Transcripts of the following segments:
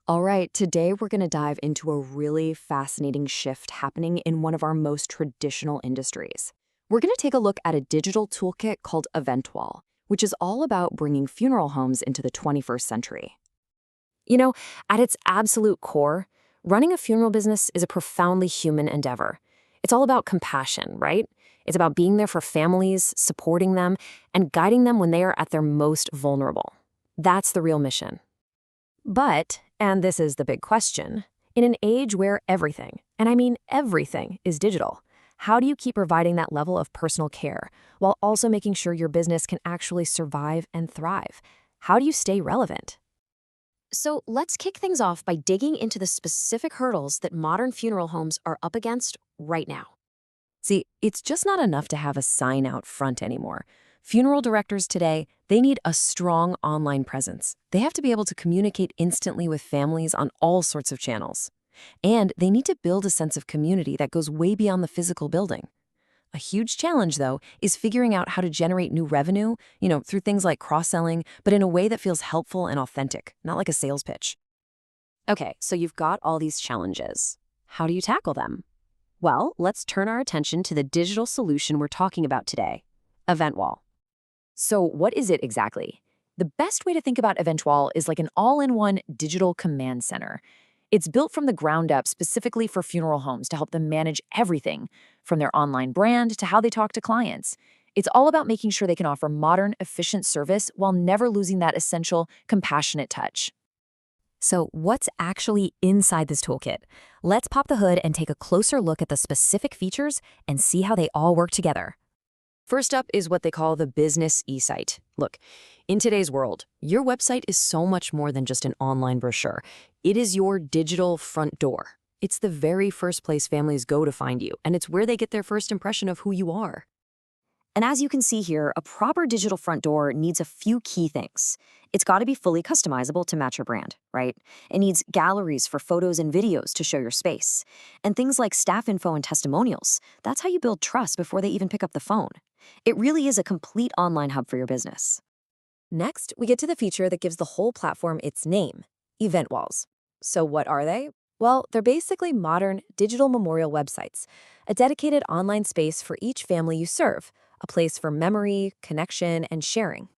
All right, today we're going to dive into a really fascinating shift happening in one of our most traditional industries. We're going to take a look at a digital toolkit called Eventwall, which is all about bringing funeral homes into the 21st century. You know, at its absolute core, running a funeral business is a profoundly human endeavor. It's all about compassion, right? It's about being there for families, supporting them, and guiding them when they are at their most vulnerable. That's the real mission. But, and this is the big question, in an age where everything, and I mean everything, is digital, how do you keep providing that level of personal care while also making sure your business can actually survive and thrive? How do you stay relevant? So let's kick things off by digging into the specific hurdles that modern funeral homes are up against right now. See, it's just not enough to have a sign out front anymore. Funeral directors today, they need a strong online presence. They have to be able to communicate instantly with families on all sorts of channels. And they need to build a sense of community that goes way beyond the physical building. A huge challenge, though, is figuring out how to generate new revenue, through things like cross-selling, but in a way that feels helpful and authentic, not like a sales pitch. Okay, so you've got all these challenges. How do you tackle them? Well, let's turn our attention to the digital solution we're talking about today, Eventwall. So what is it exactly? The best way to think about Eventwall is like an all-in-one digital command center. It's built from the ground up specifically for funeral homes to help them manage everything, from their online brand to how they talk to clients. It's all about making sure they can offer modern, efficient service while never losing that essential, compassionate touch. So what's actually inside this toolkit? Let's pop the hood and take a closer look at the specific features and see how they all work together. First up is what they call the business e-site. Look, in today's world, your website is so much more than just an online brochure. It is your digital front door. It's the very first place families go to find you, and it's where they get their first impression of who you are. And as you can see here, a proper digital front door needs a few key things. It's got to be fully customizable to match your brand, right? It needs galleries for photos and videos to show your space. And things like staff info and testimonials. That's how you build trust before they even pick up the phone. It really is a complete online hub for your business. Next, we get to the feature that gives the whole platform its name, Eventwalls. So what are they? Well, they're basically modern digital memorial websites, a dedicated online space for each family you serve, a place for memory, connection, and sharing.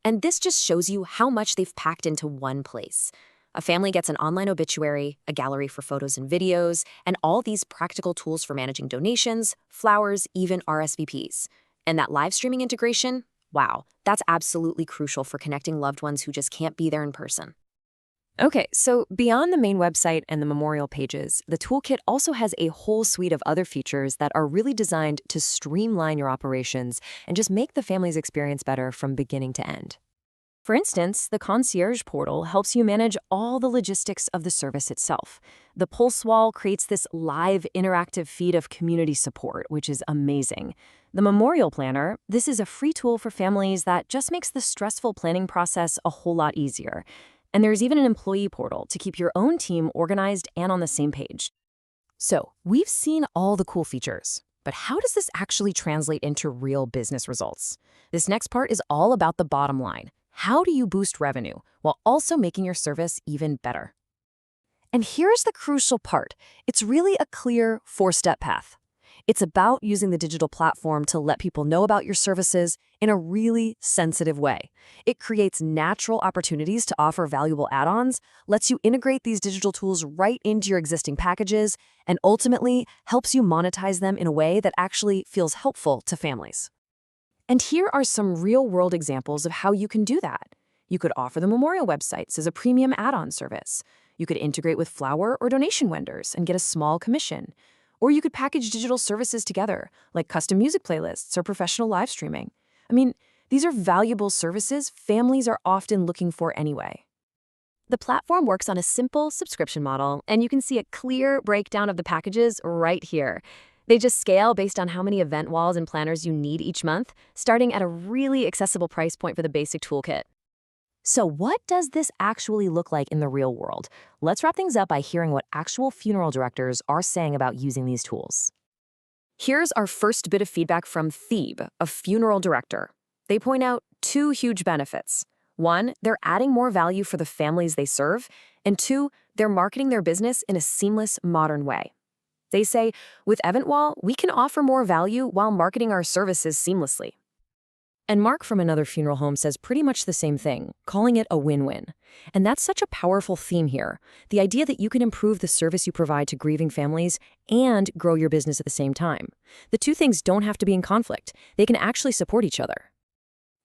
And this just shows you how much they've packed into one place. A family gets an online obituary, a gallery for photos and videos, and all these practical tools for managing donations, flowers, even RSVPs. And that live streaming integration, wow, that's absolutely crucial for connecting loved ones who just can't be there in person. Okay, so beyond the main website and the memorial pages, the toolkit also has a whole suite of other features that are really designed to streamline your operations and just make the family's experience better from beginning to end. For instance, the Concierge Portal helps you manage all the logistics of the service itself. The PulseWall creates this live interactive feed of community support, which is amazing. The Memorial Planner, this is a free tool for families that just makes the stressful planning process a whole lot easier. And there's even an employee portal to keep your own team organized and on the same page. So, we've seen all the cool features, but how does this actually translate into real business results? This next part is all about the bottom line. How do you boost revenue while also making your service even better? And here's the crucial part. It's really a clear 4-step path. It's about using the digital platform to let people know about your services in a really sensitive way. It creates natural opportunities to offer valuable add-ons, lets you integrate these digital tools right into your existing packages, and ultimately helps you monetize them in a way that actually feels helpful to families. And here are some real-world examples of how you can do that. You could offer the memorial websites as a premium add-on service. You could integrate with flower or donation vendors and get a small commission. Or you could package digital services together, like custom music playlists or professional live streaming. I mean, these are valuable services families are often looking for anyway. The platform works on a simple subscription model, and you can see a clear breakdown of the packages right here. They just scale based on how many event walls and planners you need each month, starting at a really accessible price point for the basic toolkit. So what does this actually look like in the real world? Let's wrap things up by hearing what actual funeral directors are saying about using these tools. Here's our first bit of feedback from Thebe, a funeral director. They point out 2 huge benefits. One, they're adding more value for the families they serve, and two, they're marketing their business in a seamless, modern way. They say, with Eventwall, we can offer more value while marketing our services seamlessly. And Mark from another funeral home says pretty much the same thing, calling it a win-win. And that's such a powerful theme here, the idea that you can improve the service you provide to grieving families and grow your business at the same time. The two things don't have to be in conflict. They can actually support each other.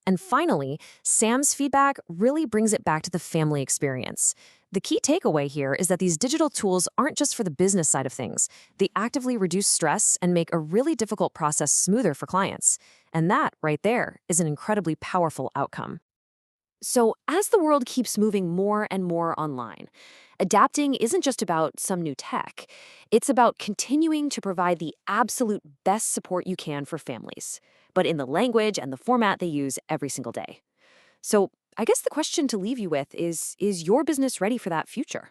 And finally, Sam's feedback really brings it back to the family experience. The key takeaway here is that these digital tools aren't just for the business side of things. They actively reduce stress and make a really difficult process smoother for clients. And that, right there, is an incredibly powerful outcome. So, as the world keeps moving more and more online, adapting isn't just about some new tech. It's about continuing to provide the absolute best support you can for families, but in the language and the format they use every single day. So, I guess the question to leave you with is your business ready for that future?